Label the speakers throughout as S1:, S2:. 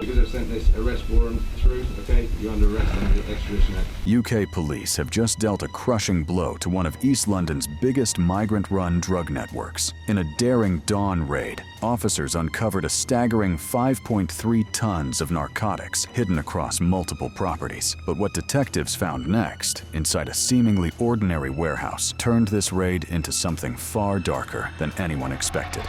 S1: because they've sent this arrest warrant through, okay? You're under arrest under the Extradition Act.
S2: UK police have just dealt a crushing blow to one of East London's biggest migrant-run drug networks. In a daring dawn raid, officers uncovered a staggering 5.3 tons of narcotics hidden across multiple properties. But what detectives found next, inside a seemingly ordinary warehouse, turned this raid into something far darker than anyone expected.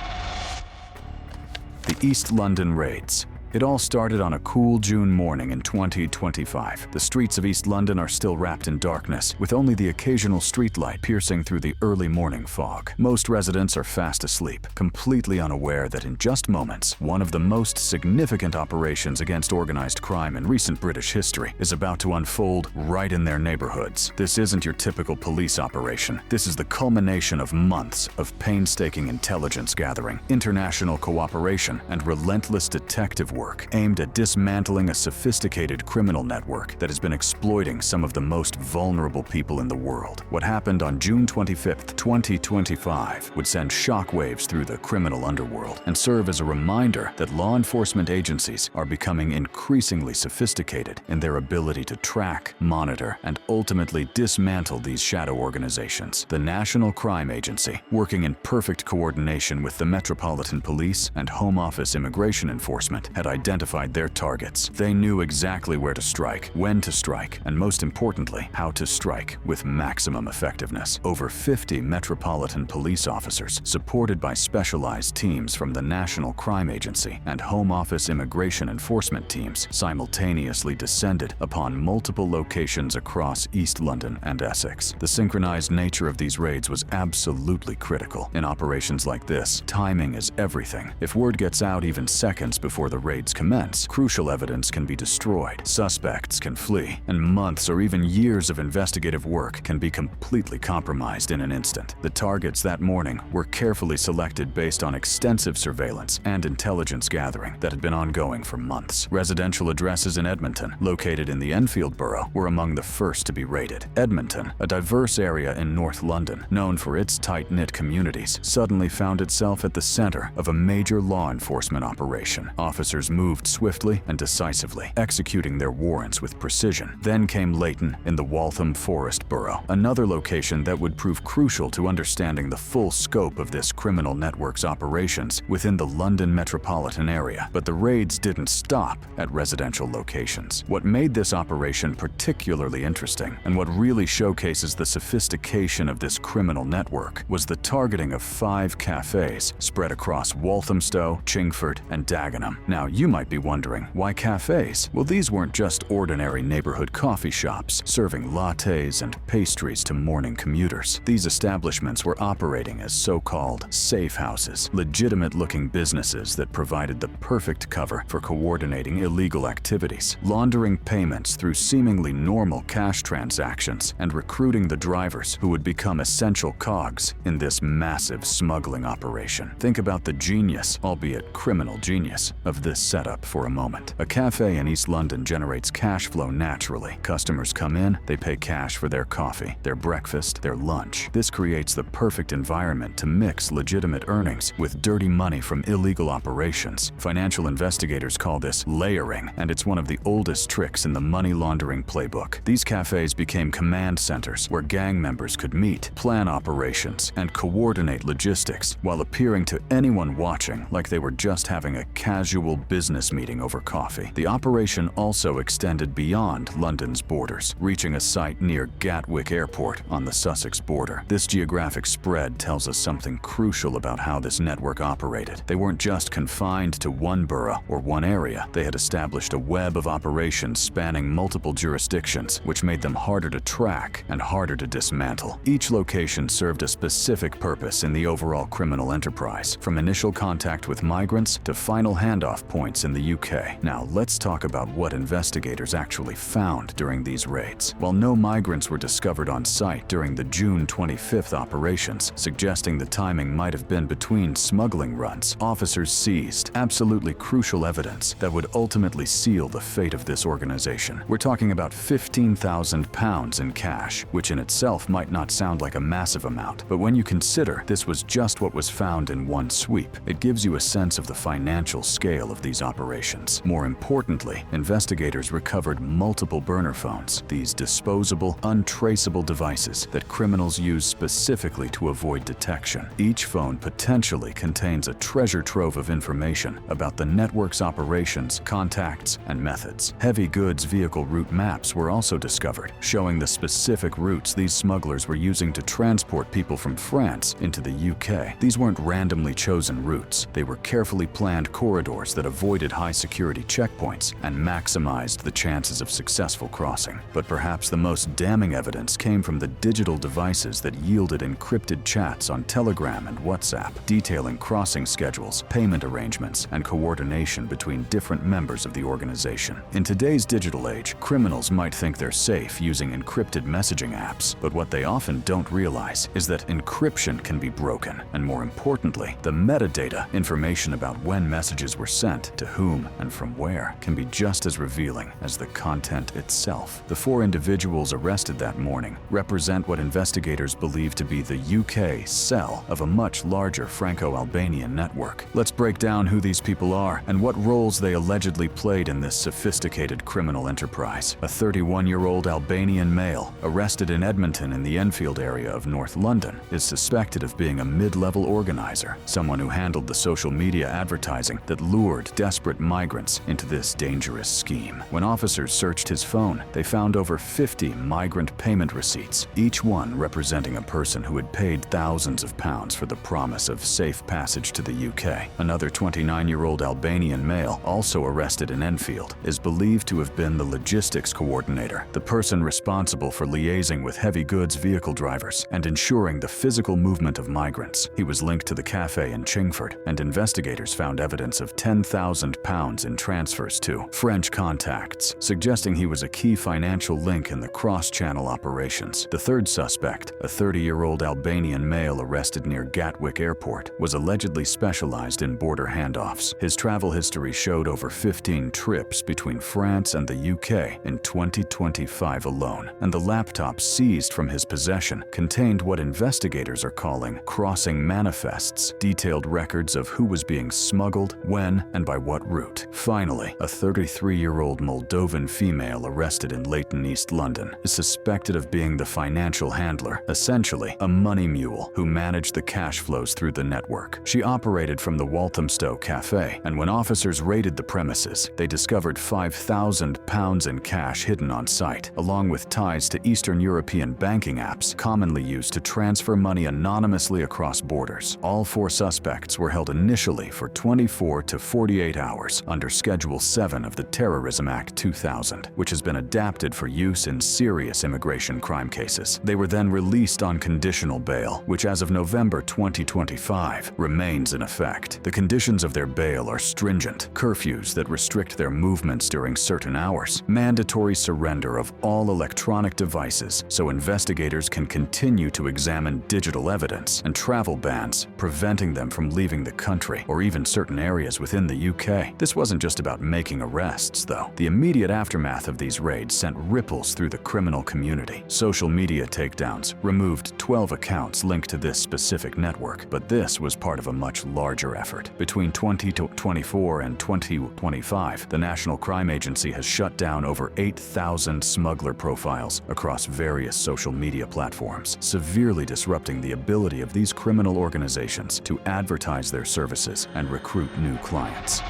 S2: The East London raids. It all started on a cool June morning in 2025. The streets of East London are still wrapped in darkness, with only the occasional streetlight piercing through the early morning fog. Most residents are fast asleep, completely unaware that in just moments, one of the most significant operations against organized crime in recent British history is about to unfold right in their neighborhoods. This isn't your typical police operation. This is the culmination of months of painstaking intelligence gathering, international cooperation, and relentless detective work aimed at dismantling a sophisticated criminal network that has been exploiting some of the most vulnerable people in the world. What happened on June 25, 2025 would send shockwaves through the criminal underworld and serve as a reminder that law enforcement agencies are becoming increasingly sophisticated in their ability to track, monitor, and ultimately dismantle these shadow organizations. The National Crime Agency, working in perfect coordination with the Metropolitan Police and Home Office Immigration Enforcement, had identified their targets. They knew exactly where to strike, when to strike, and most importantly, how to strike with maximum effectiveness. Over 50 Metropolitan Police officers, supported by specialized teams from the National Crime Agency and Home Office Immigration Enforcement teams, simultaneously descended upon multiple locations across East London and Essex. The synchronized nature of these raids was absolutely critical. In operations like this, timing is everything. If word gets out even seconds before the raids commence, crucial evidence can be destroyed, suspects can flee, and months or even years of investigative work can be completely compromised in an instant. The targets that morning were carefully selected based on extensive surveillance and intelligence gathering that had been ongoing for months. Residential addresses in Edmonton, located in the Enfield borough, were among the first to be raided. Edmonton, a diverse area in North London, known for its tight-knit communities, suddenly found itself at the center of a major law enforcement operation. Officers moved swiftly and decisively, executing their warrants with precision. Then came Leighton in the Waltham Forest borough, another location that would prove crucial to understanding the full scope of this criminal network's operations within the London metropolitan area. But the raids didn't stop at residential locations. What made this operation particularly interesting, and what really showcases the sophistication of this criminal network, was the targeting of 5 cafes spread across Walthamstow, Chingford, and Dagenham. Now, you might be wondering, why cafes? Well, these weren't just ordinary neighborhood coffee shops serving lattes and pastries to morning commuters. These establishments were operating as so-called safe houses, legitimate-looking businesses that provided the perfect cover for coordinating illegal activities, laundering payments through seemingly normal cash transactions, and recruiting the drivers who would become essential cogs in this massive smuggling operation. Think about the genius, albeit criminal genius, of this setup for a moment. A cafe in East London generates cash flow naturally. Customers come in, they pay cash for their coffee, their breakfast, their lunch. This creates the perfect environment to mix legitimate earnings with dirty money from illegal operations. Financial investigators call this layering, and it's one of the oldest tricks in the money laundering playbook. These cafes became command centers where gang members could meet, plan operations, and coordinate logistics while appearing to anyone watching like they were just having a casual business meeting over coffee. The operation also extended beyond London's borders, reaching a site near Gatwick Airport on the Sussex border. This geographic spread tells us something crucial about how this network operated. They weren't just confined to one borough or one area. They had established a web of operations spanning multiple jurisdictions, which made them harder to track and harder to dismantle. Each location served a specific purpose in the overall criminal enterprise, from initial contact with migrants to final handoff points in the UK. Now, let's talk about what investigators actually found during these raids. While no migrants were discovered on site during the June 25th operations, suggesting the timing might have been between smuggling runs, officers seized absolutely crucial evidence that would ultimately seal the fate of this organization. We're talking about £15,000 in cash, which in itself might not sound like a massive amount, but when you consider this was just what was found in one sweep, it gives you a sense of the financial scale of these operations. More importantly, investigators recovered multiple burner phones, these disposable, untraceable devices that criminals use specifically to avoid detection. Each phone potentially contains a treasure trove of information about the network's operations, contacts, and methods. Heavy goods vehicle route maps were also discovered, showing the specific routes these smugglers were using to transport people from France into the UK. These weren't randomly chosen routes. They were carefully planned corridors that avoided high-security checkpoints and maximized the chances of successful crossing. But perhaps the most damning evidence came from the digital devices that yielded encrypted chats on Telegram and WhatsApp, detailing crossing schedules, payment arrangements, and coordination between different members of the organization. In today's digital age, criminals might think they're safe using encrypted messaging apps, but what they often don't realize is that encryption can be broken, and more importantly, the metadata, information about when messages were sent, to whom, and from where, can be just as revealing as the content itself. The 4 individuals arrested that morning represent what investigators believe to be the UK cell of a much larger Franco-Albanian network. Let's break down who these people are and what roles they allegedly played in this sophisticated criminal enterprise. A 31-year-old Albanian male, arrested in Edmonton in the Enfield area of North London, is suspected of being a mid-level organizer, someone who handled the social media advertising that lured desperate migrants into this dangerous scheme. When officers searched his phone, they found over 50 migrant payment receipts, each one representing a person who had paid thousands of pounds for the promise of safe passage to the UK. Another 29-year-old Albanian male, also arrested in Enfield, is believed to have been the logistics coordinator, the person responsible for liaising with heavy goods vehicle drivers and ensuring the physical movement of migrants. He was linked to the cafe in Chingford, and investigators found evidence of £10,000 in transfers to French contacts, suggesting he was a key financial link in the cross-channel operations. The third suspect, a 30-year-old Albanian male arrested near Gatwick Airport, was allegedly specialized in border handoffs. His travel history showed over 15 trips between France and the UK in 2025 alone, and the laptop seized from his possession contained what investigators are calling crossing manifests, detailed records of who was being smuggled, when, and by what route. Finally, a 33-year-old Moldovan female arrested in Leighton, East London, is suspected of being the financial handler, essentially a money mule who managed the cash flows through the network. She operated from the Walthamstow Cafe, and when officers raided the premises, they discovered £5,000 in cash hidden on site, along with ties to Eastern European banking apps commonly used to transfer money anonymously across borders. All 4 suspects were held initially for 24 to 48 hours under Schedule 7 of the Terrorism Act 2000, which has been adapted for use in serious immigration crime cases. They were then released on conditional bail, which as of November 2025 remains in effect. The conditions of their bail are stringent: curfews that restrict their movements during certain hours, mandatory surrender of all electronic devices so investigators can continue to examine digital evidence, and travel bans preventing them from leaving the country or even certain areas within the UK. This wasn't just about making arrests, though. The immediate aftermath of these raids sent ripples through the criminal community. Social media takedowns removed 12 accounts linked to this specific network, but this was part of a much larger effort. Between 2024 and 2025, the National Crime Agency has shut down over 8,000 smuggler profiles across various social media platforms, severely disrupting the ability of these criminal organizations to advertise their services and recruit new clients.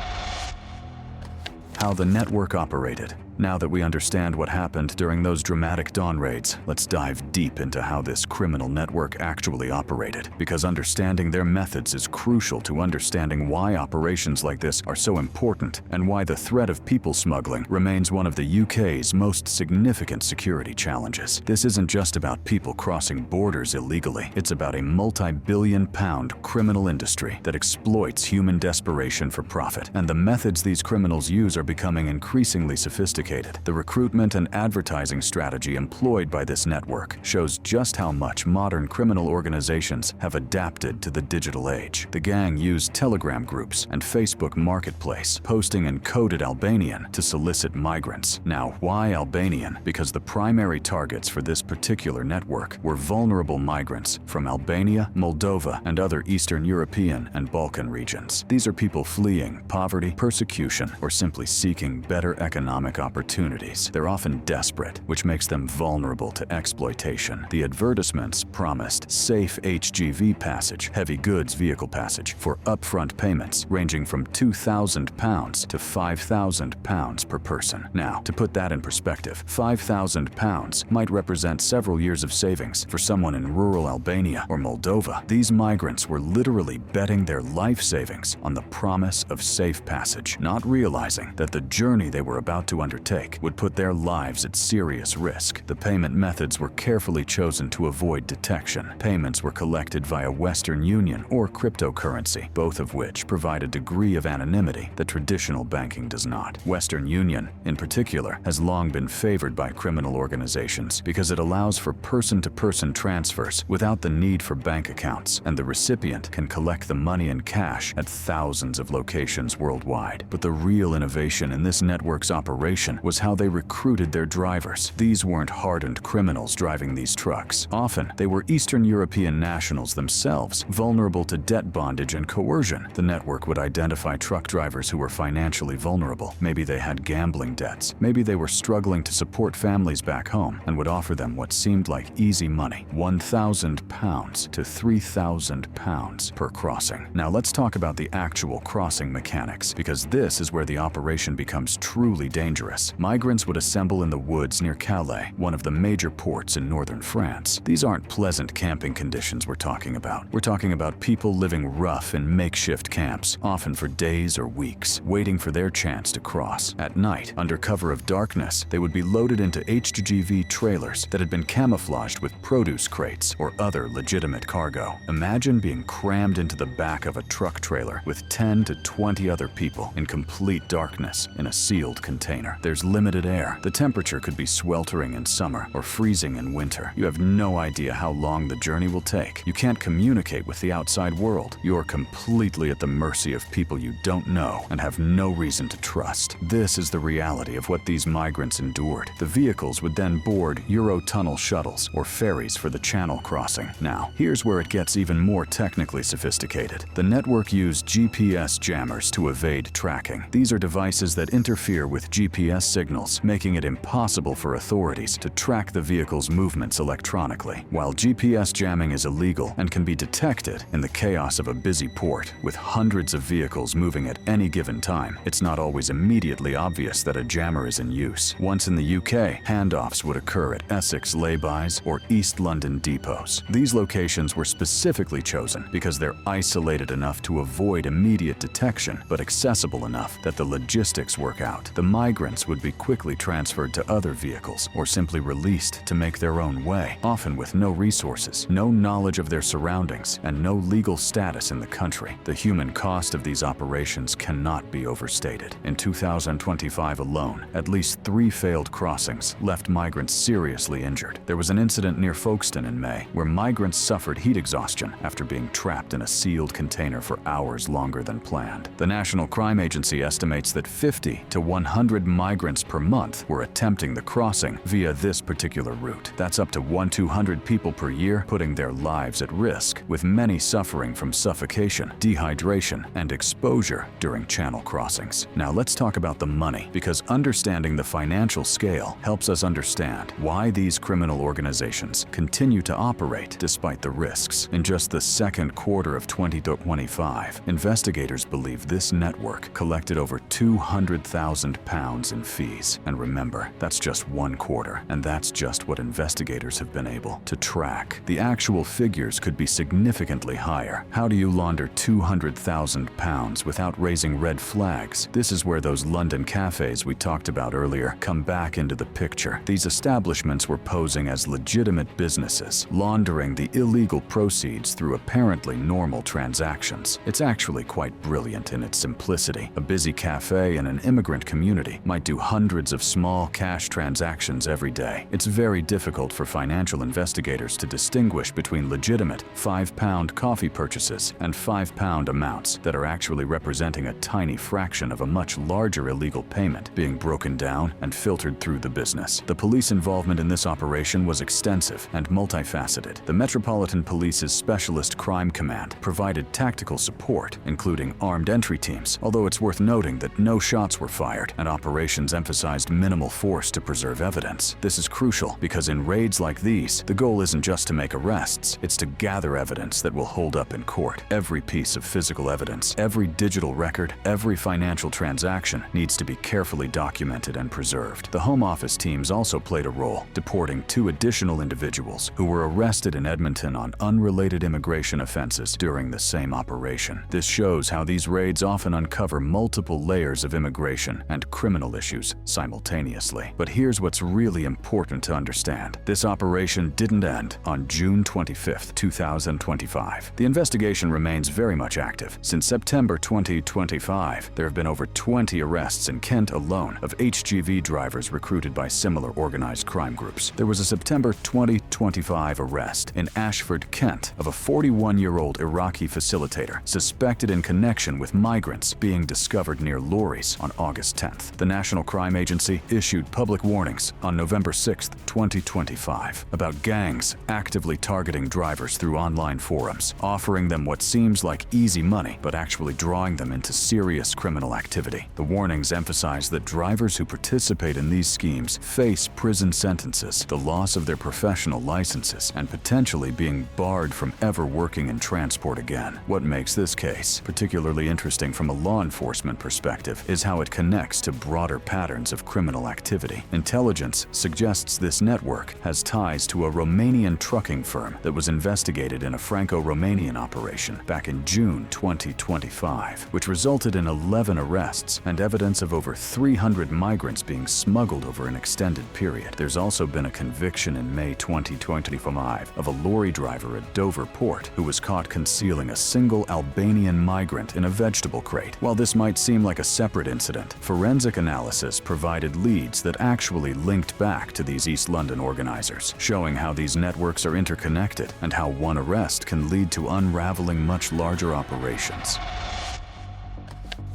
S2: How the network operated. Now that we understand what happened during those dramatic dawn raids, let's dive deep into how this criminal network actually operated, because understanding their methods is crucial to understanding why operations like this are so important and why the threat of people smuggling remains one of the UK's most significant security challenges. This isn't just about people crossing borders illegally. It's about a multi-billion-pound criminal industry that exploits human desperation for profit, and the methods these criminals use are becoming increasingly sophisticated sophisticated. The recruitment and advertising strategy employed by this network shows just how much modern criminal organizations have adapted to the digital age. The gang used Telegram groups and Facebook Marketplace, posting in coded Albanian to solicit migrants. Now, why Albanian? Because the primary targets for this particular network were vulnerable migrants from Albania, Moldova, and other Eastern European and Balkan regions. These are people fleeing poverty, persecution, or simply seeking better economic opportunities. They're often desperate, which makes them vulnerable to exploitation. The advertisements promised safe HGV passage, heavy goods vehicle passage, for upfront payments ranging from £2,000 to £5,000 per person. Now, to put that in perspective, £5,000 might represent several years of savings for someone in rural Albania or Moldova. These migrants were literally betting their life savings on the promise of safe passage, not realizing that the journey they were about to undertake would put their lives at serious risk. The payment methods were carefully chosen to avoid detection. Payments were collected via Western Union or cryptocurrency, both of which provide a degree of anonymity that traditional banking does not. Western Union, in particular, has long been favored by criminal organizations because it allows for person-to-person transfers without the need for bank accounts, and the recipient can collect the money in cash at thousands of locations worldwide. But the real innovation in this network's operation was how they recruited their drivers. These weren't hardened criminals driving these trucks. Often, they were Eastern European nationals themselves, vulnerable to debt bondage and coercion. The network would identify truck drivers who were financially vulnerable. Maybe they had gambling debts. Maybe they were struggling to support families back home, and would offer them what seemed like easy money, £1,000 to £3,000 per crossing. Now let's talk about the actual crossing mechanics, because this is where the operation becomes truly dangerous. Migrants would assemble in the woods near Calais, one of the major ports in northern France. These aren't pleasant camping conditions we're talking about. We're talking about people living rough in makeshift camps, often for days or weeks, waiting for their chance to cross. At night, under cover of darkness, they would be loaded into HGV trailers that had been camouflaged with produce crates or other legitimate cargo. Imagine being crammed into the back of a truck trailer with 10 to 20 other people in complete darkness in a sealed container. There's limited air. The temperature could be sweltering in summer or freezing in winter. You have no idea how long the journey will take. You can't communicate with the outside world. You're completely at the mercy of people you don't know and have no reason to trust. This is the reality of what these migrants endured. The vehicles would then board Eurotunnel shuttles or ferries for the channel crossing. Now, here's where it gets even more technically sophisticated. The network used GPS jammers to evade tracking. These are devices that interfere with GPS signals, making it impossible for authorities to track the vehicle's movements electronically. While GPS jamming is illegal and can be detected in the chaos of a busy port with hundreds of vehicles moving at any given time, it's not always immediately obvious that a jammer is in use. Once in the UK, handoffs would occur at Essex laybys or East London depots. These locations were specifically chosen because they're isolated enough to avoid immediate detection, but accessible enough that the logistics work out. The migrants would be quickly transferred to other vehicles or simply released to make their own way, often with no resources, no knowledge of their surroundings, and no legal status in the country. The human cost of these operations cannot be overstated. In 2025 alone, at least 3 failed crossings left migrants seriously injured. There was an incident near Folkestone in May where migrants suffered heat exhaustion after being trapped in a sealed container for hours longer than planned. The National Crime Agency estimates that 50 to 100 migrants per month were attempting the crossing via this particular route. That's up to 1,200 people per year putting their lives at risk, with many suffering from suffocation, dehydration, and exposure during channel crossings. Now let's talk about the money, because understanding the financial scale helps us understand why these criminal organizations continue to operate despite the risks. In just the second quarter of 2025, investigators believe this network collected over £200,000 in fees. And remember, that's just one quarter, and that's just what investigators have been able to track. The actual figures could be significantly higher. How do you launder £200,000 without raising red flags? This is where those London cafes we talked about earlier come back into the picture. These establishments were posing as legitimate businesses, laundering the illegal proceeds through apparently normal transactions. It's actually quite brilliant in its simplicity. A busy cafe in an immigrant community might do do hundreds of small cash transactions every day. It's very difficult for financial investigators to distinguish between legitimate 5-pound coffee purchases and 5-pound amounts that are actually representing a tiny fraction of a much larger illegal payment being broken down and filtered through the business. The police involvement in this operation was extensive and multifaceted. The Metropolitan Police's Specialist Crime Command provided tactical support, including armed entry teams, although it's worth noting that no shots were fired and operations emphasized minimal force to preserve evidence. This is crucial because in raids like these, the goal isn't just to make arrests, it's to gather evidence that will hold up in court. Every piece of physical evidence, every digital record, every financial transaction needs to be carefully documented and preserved. The Home Office teams also played a role, deporting 2 additional individuals who were arrested in Edmonton on unrelated immigration offenses during the same operation. This shows how these raids often uncover multiple layers of immigration and criminal issues simultaneously. But here's what's really important to understand. This operation didn't end on June 25, 2025. The investigation remains very much active. Since September 2025, there have been over 20 arrests in Kent alone of HGV drivers recruited by similar organized crime groups. There was a September 2025 arrest in Ashford, Kent, of a 41-year-old Iraqi facilitator suspected in connection with migrants being discovered near lorries on August 10th. The National Crime Agency issued public warnings on November 6, 2025, about gangs actively targeting drivers through online forums, offering them what seems like easy money, but actually drawing them into serious criminal activity. The warnings emphasize that drivers who participate in these schemes face prison sentences, the loss of their professional licenses, and potentially being barred from ever working in transport again. What makes this case particularly interesting from a law enforcement perspective is how it connects to broader patterns of criminal activity. Intelligence suggests this network has ties to a Romanian trucking firm that was investigated in a Franco-Romanian operation back in June 2025, which resulted in 11 arrests and evidence of over 300 migrants being smuggled over an extended period. There's also been a conviction in May 2025 of a lorry driver at Dover Port who was caught concealing a single Albanian migrant in a vegetable crate. While this might seem like a separate incident, forensic analysis provided leads that actually linked back to these East London organizers, showing how these networks are interconnected and how one arrest can lead to unraveling much larger operations.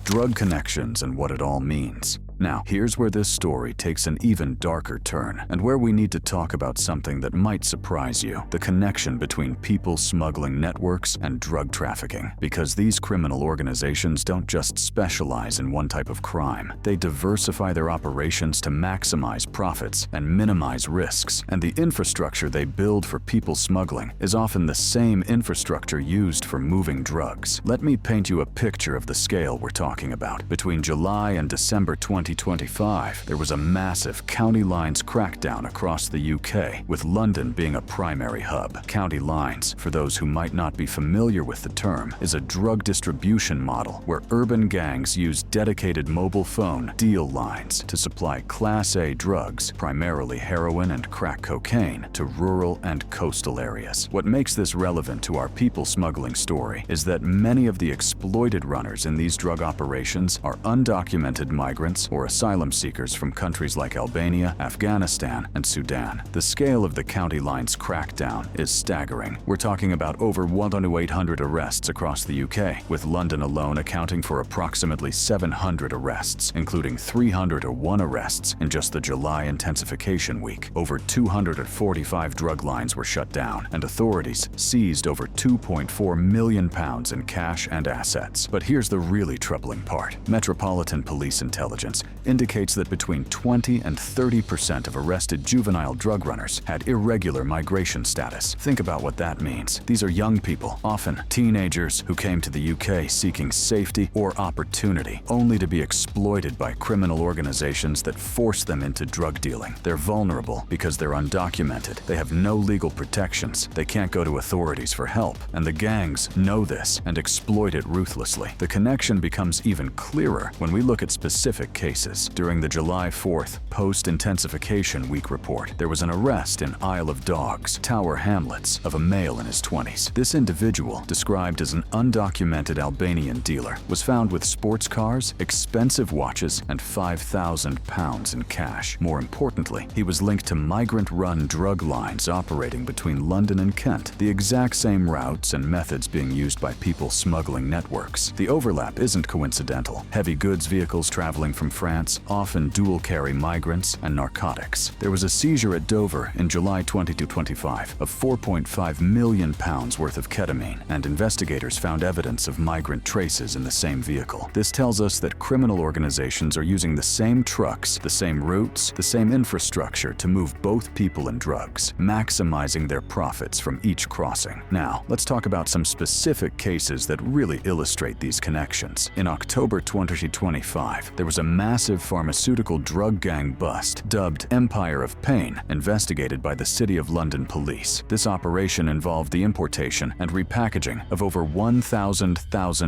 S2: Drug connections and what it all means. Now, here's where this story takes an even darker turn, and where we need to talk about something that might surprise you: the connection between people smuggling networks and drug trafficking. Because these criminal organizations don't just specialize in one type of crime, they diversify their operations to maximize profits and minimize risks. And the infrastructure they build for people smuggling is often the same infrastructure used for moving drugs. Let me paint you a picture of the scale we're talking about. Between July and December 2025, there was a massive county lines crackdown across the UK, with London being a primary hub. County lines, for those who might not be familiar with the term, is a drug distribution model where urban gangs use dedicated mobile phone deal lines to supply Class A drugs, primarily heroin and crack cocaine, to rural and coastal areas. What makes this relevant to our people smuggling story is that many of the exploited runners in these drug operations are undocumented migrants or asylum seekers from countries like Albania, Afghanistan, and Sudan. The scale of the county lines crackdown is staggering. We're talking about over 1,800 arrests across the UK, with London alone accounting for approximately 700 arrests, including 301 arrests in just the July intensification week. Over 245 drug lines were shut down, and authorities seized over £2.4 million in cash and assets. But here's the really troubling part. Metropolitan Police intelligence indicates that between 20 and 30% of arrested juvenile drug runners had irregular migration status. Think about what that means. These are young people, often teenagers, who came to the UK seeking safety or opportunity, only to be exploited by criminal organizations that force them into drug dealing. They're vulnerable because they're undocumented. They have no legal protections. They can't go to authorities for help, and the gangs know this and exploit it ruthlessly. The connection becomes even clearer when we look at specific cases. cases. During the July 4th post-intensification week report, there was an arrest in Isle of Dogs, Tower Hamlets, of a male in his 20s. This individual, described as an undocumented Albanian dealer, was found with sports cars, expensive watches, and £5,000 in cash. More importantly, he was linked to migrant-run drug lines operating between London and Kent, the exact same routes and methods being used by people smuggling networks. The overlap isn't coincidental. Heavy goods vehicles traveling from France often dual-carry migrants and narcotics. There was a seizure at Dover in July 2025 of £4.5 million worth of ketamine, and investigators found evidence of migrant traces in the same vehicle. This tells us that criminal organizations are using the same trucks, the same routes, the same infrastructure to move both people and drugs, maximizing their profits from each crossing. Now, let's talk about some specific cases that really illustrate these connections. In October 2025, there was a massive pharmaceutical drug gang bust dubbed Empire of Pain, investigated by the City of London Police. This operation involved the importation and repackaging of over 1,000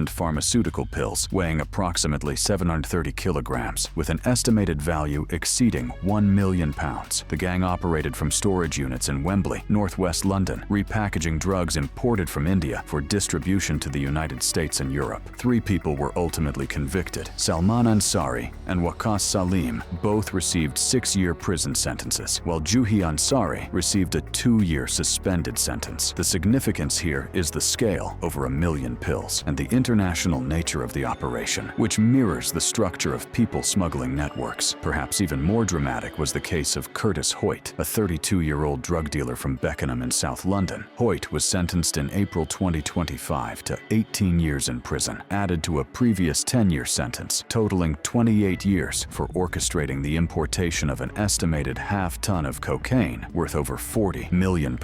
S2: pharmaceutical pills weighing approximately 730 kilograms, with an estimated value exceeding £1 million. The gang operated from storage units in Wembley, northwest London, repackaging drugs imported from India for distribution to the United States and Europe. 3 people were ultimately convicted. Salman Ansari and Waqas Salim both received 6-year prison sentences, while Juhi Ansari received a 2-year suspended sentence. The significance here is the scale, over 1 million pills, and the international nature of the operation, which mirrors the structure of people smuggling networks. Perhaps even more dramatic was the case of Curtis Hoyt, a 32-year-old drug dealer from Beckenham in South London. Hoyt was sentenced in April 2025 to 18 years in prison, added to a previous 10-year sentence, totaling 28 years for orchestrating the importation of an estimated half-ton of cocaine worth over £40 million.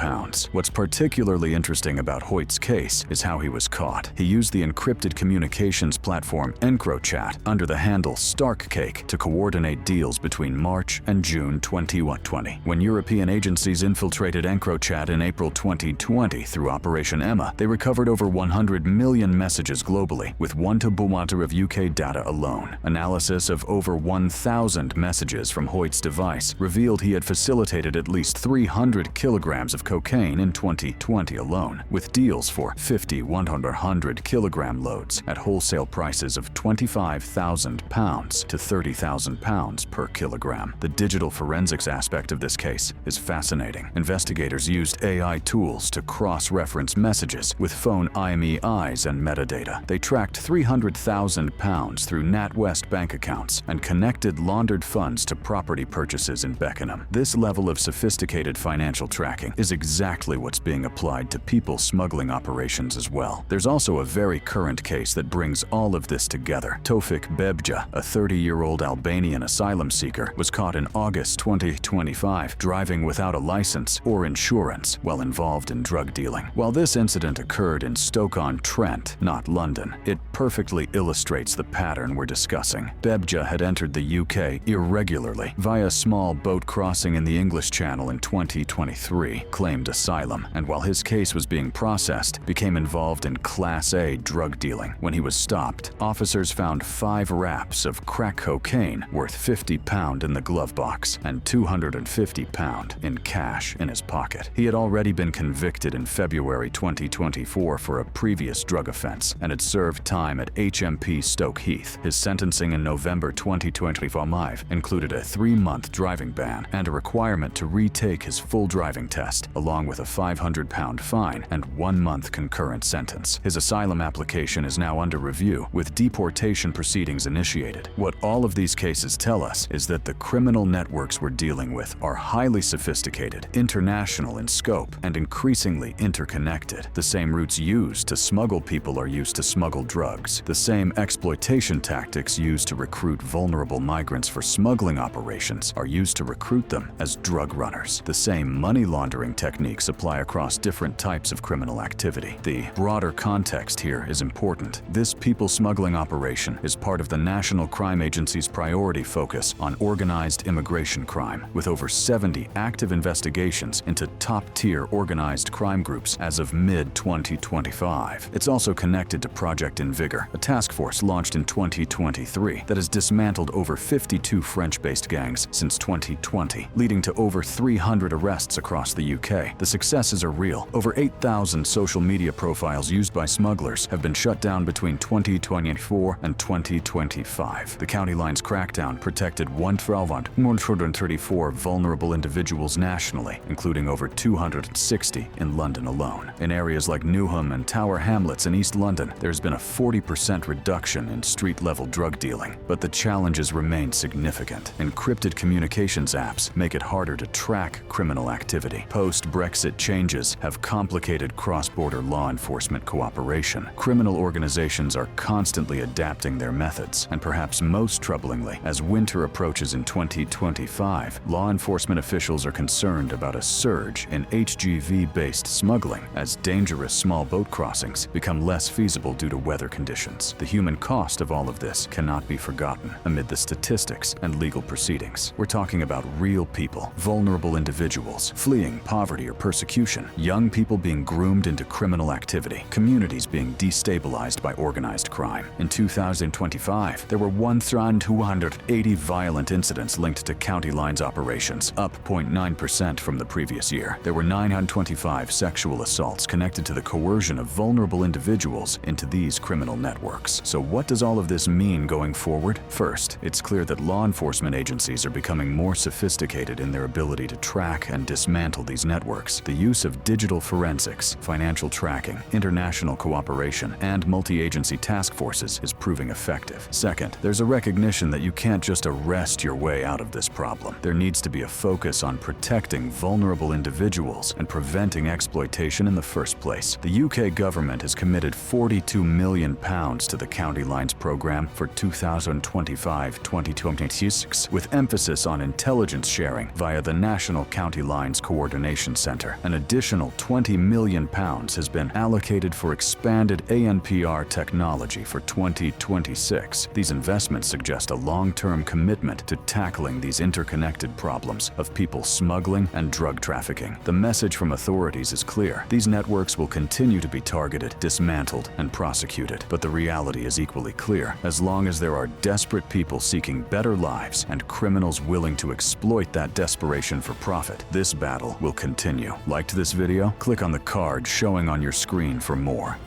S2: What's particularly interesting about Hoyt's case is how he was caught. He used the encrypted communications platform EncroChat under the handle Starkcake to coordinate deals between March and June 2020. When European agencies infiltrated EncroChat in April 2020 through Operation Emma, they recovered over 100 million messages globally, with 1 terabyte of UK data alone. Analysis of over 1,000 messages from Hoyt's device revealed he had facilitated at least 300 kilograms of cocaine in 2020 alone, with deals for 50 100-kilogram loads at wholesale prices of £25,000 to £30,000 per kilogram. The digital forensics aspect of this case is fascinating. Investigators used AI tools to cross-reference messages with phone IMEIs and metadata. They tracked £300,000 through NatWest bank accounts and connected laundered funds to property purchases in Beckenham. This level of sophisticated financial tracking is exactly what's being applied to people smuggling operations as well. There's also a very current case that brings all of this together. Tofik Bebja, a 30-year-old Albanian asylum seeker, was caught in August 2025 driving without a license or insurance while involved in drug dealing. While this incident occurred in Stoke-on-Trent, not London, it perfectly illustrates the pattern we're discussing. Bebja had entered the UK irregularly via a small boat crossing in the English Channel in 2023, claimed asylum, and while his case was being processed, became involved in Class A drug dealing. When he was stopped, officers found 5 wraps of crack cocaine worth £50 in the glove box and £250 in cash in his pocket. He had already been convicted in February 2024 for a previous drug offense and had served time at HMP Stoke Heath. His sentencing in November 2025 included a 3-month driving ban and a requirement to retake his full driving test, along with a £500 fine and 1-month concurrent sentence. His asylum application is now under review, with deportation proceedings initiated. What all of these cases tell us is that the criminal networks we're dealing with are highly sophisticated, international in scope, and increasingly interconnected. The same routes used to smuggle people are used to smuggle drugs. The same exploitation tactics used to recruit vulnerable migrants for smuggling operations are used to recruit them as drug runners. The same money laundering techniques apply across different types of criminal activity. The broader context here is important. This people smuggling operation is part of the National Crime Agency's priority focus on organized immigration crime, with over 70 active investigations into top-tier organized crime groups as of mid-2025. It's also connected to Project Invigor, a task force launched in 2023 that has dismantled over 52 French-based gangs since 2020, leading to over 300 arrests across the UK. The successes are real. Over 8,000 social media profiles used by smugglers have been shut down between 2024 and 2025. The County Lines crackdown protected 1,134 vulnerable individuals nationally, including over 260 in London alone. In areas like Newham and Tower Hamlets in East London, there's been a 40% reduction in street-level drug dealing, but the challenges remain significant. Encrypted communications apps make it harder to track criminal activity. Post-Brexit changes have complicated cross-border law enforcement cooperation. Criminal organizations are constantly adapting their methods, and perhaps most troublingly, as winter approaches in 2025, law enforcement officials are concerned about a surge in HGV-based smuggling as dangerous small boat crossings become less feasible due to weather conditions. The human cost of all of this cannot be forgotten amid the statistics and legal proceedings. We're talking about real people, vulnerable individuals, fleeing poverty or persecution, young people being groomed into criminal activity, communities being destabilized by organized crime. In 2025, there were 1,280 violent incidents linked to County Lines operations, up 0.9% from the previous year. There were 925 sexual assaults connected to the coercion of vulnerable individuals into these criminal networks. So what does all of this mean going forward? First, it's clear that law enforcement agencies are becoming more sophisticated in their ability to track and dismantle these networks. The use of digital forensics, financial tracking, international cooperation, and multi-agency task forces is proving effective. Second, there's a recognition that you can't just arrest your way out of this problem. There needs to be a focus on protecting vulnerable individuals and preventing exploitation in the first place. The UK government has committed £42 million to the County Lines program for 2025-2026, with emphasis on intelligence sharing via the National County Lines Coordination Centre. An additional £20 million has been allocated for expanded ANPR technology for 2026. These investments suggest a long-term commitment to tackling these interconnected problems of people smuggling and drug trafficking. The message from authorities is clear. These networks will continue to be targeted, dismantled, and prosecuted. But the reality is equally clear. As long as there are desperate people seeking better lives and criminals willing to exploit that desperation for profit, this battle will continue. Liked this video? Click on the card showing on your screen for more.